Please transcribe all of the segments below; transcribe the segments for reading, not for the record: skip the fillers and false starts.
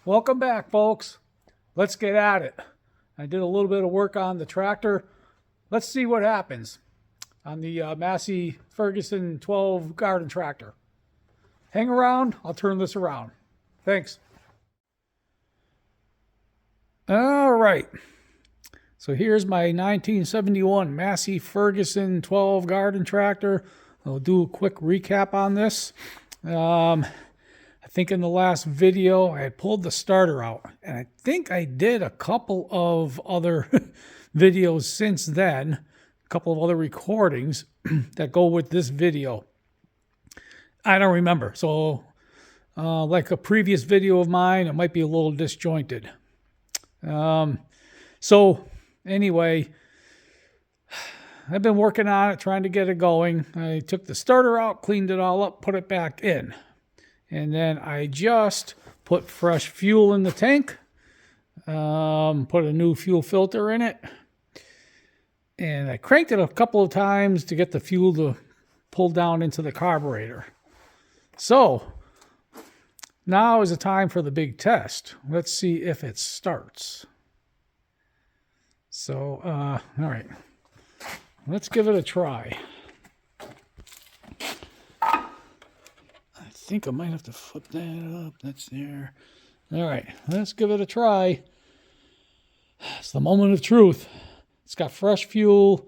Welcome back, folks. Let's get at it. I did a little bit of work on the tractor. Let's see what happens on the Massey Ferguson 12 garden tractor. Hang around, I'll turn this around. Thanks. All right. So here's my 1971 Massey Ferguson 12 garden tractor. I'll do a quick recap on this. I think in the last video I had pulled the starter out, and I think I did a couple of other videos since then, a couple of other recordings that go with this video. I don't remember. So like a previous video of mine, it might be a little disjointed. So anyway, I've been working on it, trying to get it going. I took the starter out, cleaned it all up, put it back in. And then I just put fresh fuel in the tank, put a new fuel filter in it. And I cranked it a couple of times to get the fuel to pull down into the carburetor. So now is the time for the big test. Let's see if it starts. So, all right, let's give it a try. I think I might have to flip that up. That's there. All right, let's give it a try. It's the moment of truth. It's got fresh fuel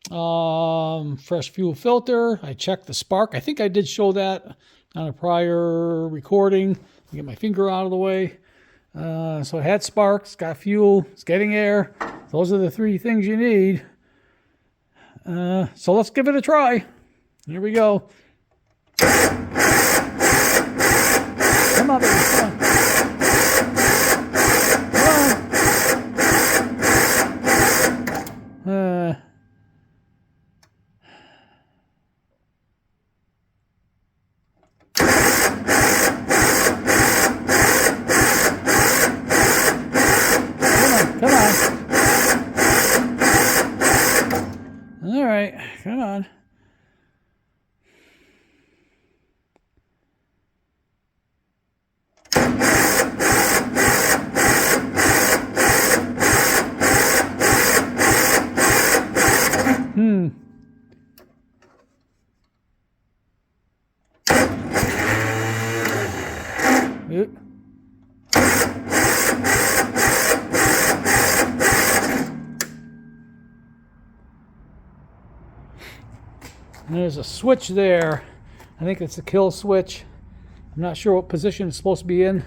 filter. I checked the spark. I think I did show that on a prior recording. Get my finger out of the way. So it had sparks, got fuel, it's getting air. Those are the three things you need. So let's give it a try. Here we go. Come on, baby, come on. Come on. Come on. All right, come on. Yep. There's a switch there. I think it's a kill switch. I'm not sure what position it's supposed to be in,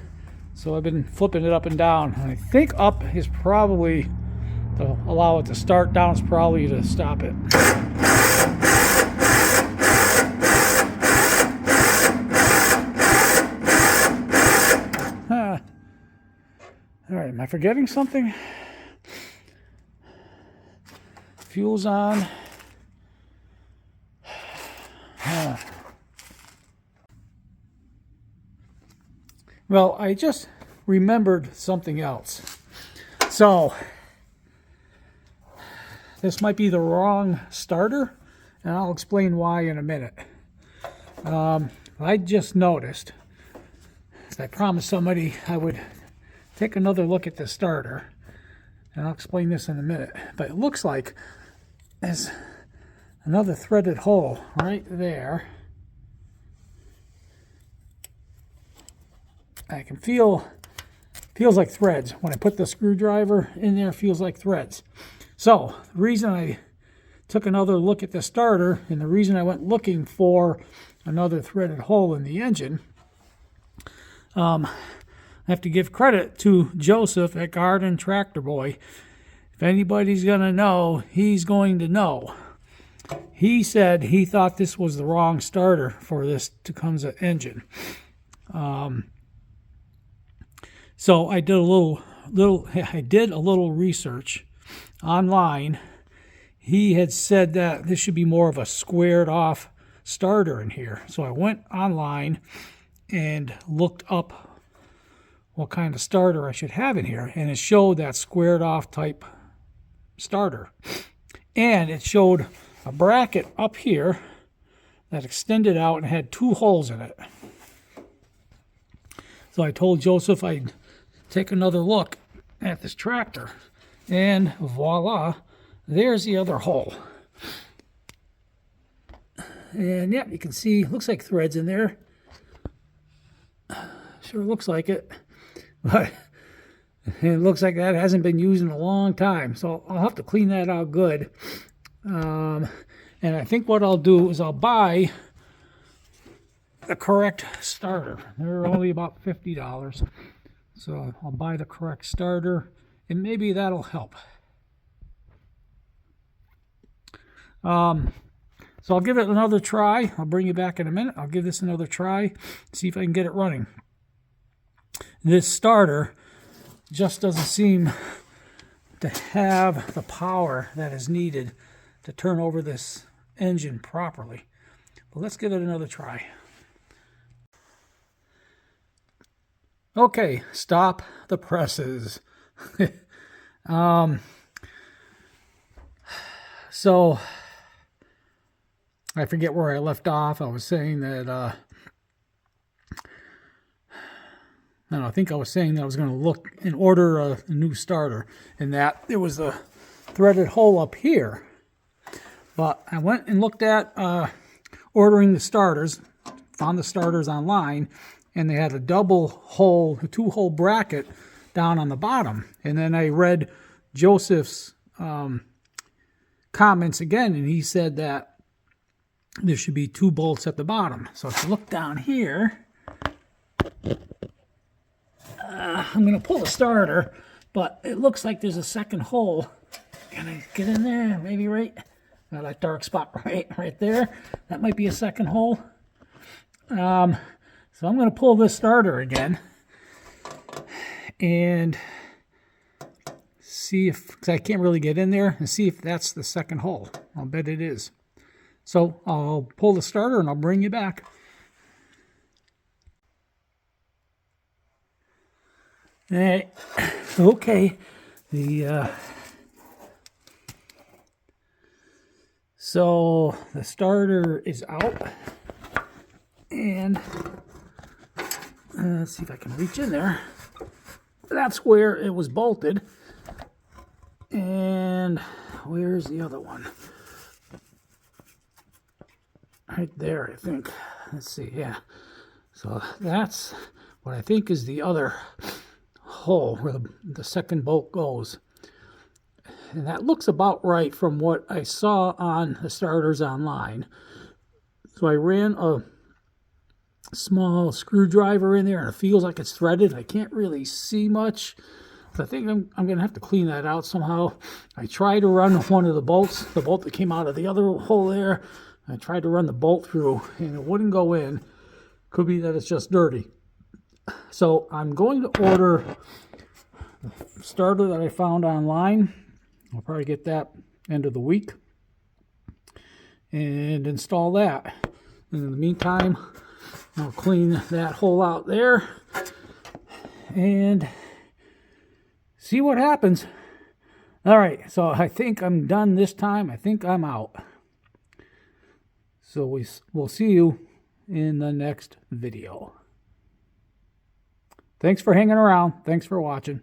so I've been flipping it up and down. And I think up is probably to allow it to start, down is probably to stop it. All right, am I forgetting something? Fuel's on. Well, I just remembered something else. So, this might be the wrong starter, and I'll explain why in a minute. I just noticed, I promised somebody I would take another look at the starter, and I'll explain this in a minute. But it looks like there's another threaded hole right there. I can feels like threads. When I put the screwdriver in there, it feels like threads. So the reason I took another look at the starter, and the reason I went looking for another threaded hole in the engine, I have to give credit to Joseph at Garden Tractor Boy. If anybody's going to know, he's going to know. He said he thought this was the wrong starter for this Tecumseh engine. So I did a little research online. He had said that this should be more of a squared off starter in here. So I went online and looked up what kind of starter I should have in here, and it showed that squared off type starter. And it showed a bracket up here that extended out and had two holes in it. So I told Joseph I'd take another look at this tractor. And voila, there's the other hole. And yeah, you can see, looks like threads in there. Sure looks like it. But it looks like that hasn't been used in a long time. So I'll have to clean that out good. And I think what I'll do is I'll buy the correct starter. They're only about $50. So I'll buy the correct starter, and maybe that'll help. So I'll give it another try. I'll bring you back in a minute. I'll give this another try, see if I can get it running. This starter just doesn't seem to have the power that is needed to turn over this engine properly. But let's give it another try. Okay, stop the presses. So I forget where I left off. I was saying that I think I was saying that I was going to look and order a new starter, and that there was a threaded hole up here. But I went and looked at ordering the starters, found the starters online, and they had a double hole, a 2-hole bracket down on the bottom. And then I read Joseph's comments again, and he said that there should be 2 bolts at the bottom. So if you look down here, I'm going to pull the starter, but it looks like there's a second hole. Can I get in there? Maybe right, that dark spot right there. That might be a second hole. So I'm going to pull this starter again and see if, because I can't really get in there, and see if that's the second hole. I'll bet it is. So I'll pull the starter and I'll bring you back. All right. Okay. So the starter is out, and let's see if I can reach in there. That's where it was bolted. And where's the other one? Right there, I think. Let's see, yeah. So that's what I think is the other hole where the second bolt goes. And that looks about right from what I saw on the starters online. So I ran a small screwdriver in there, and it feels like it's threaded. I can't really see much. So I think I'm going to have to clean that out somehow. I tried to run one of the bolts, the bolt that came out of the other hole there. I tried to run the bolt through, and it wouldn't go in. Could be that it's just dirty. So I'm going to order the starter that I found online. I'll probably get that end of the week and install that. And in the meantime, I'll clean that hole out there and see what happens. All right, so I think I'm done this time. I think I'm out. So we'll see you in the next video. Thanks for hanging around. Thanks for watching.